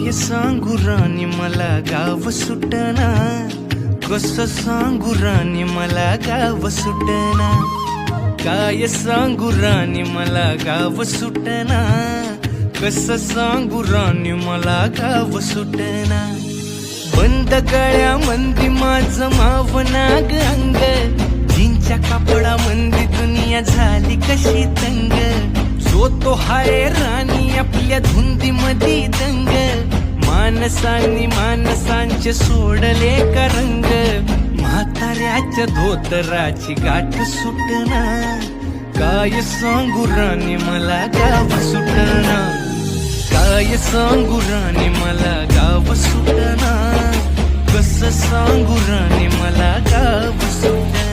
काय सांगू राणी मला गाव सुटना, कसं सांगू राणी मला गाव सुटना, काय सांगू राणी मला गाव सुटना, कसं सांगू राणी मला गाव सुटना. बंद गळ्या मंदी माझं मावनाग अंग, जीनच्या कापडा मंदी दुनिया झाली कशी तंग. जो तो हाय राणी आपल्या धुंदी मधी दंग, माणसांनी माणसांचे सोडले का रंग. म्हाताऱ्याच्या धोतराची गाठ सुटना, काय सांगू राणी मला गाव सुटना, काय सांगू राणी मला गाव सुटना, कसं सांगू राणी मला गाव सुटना.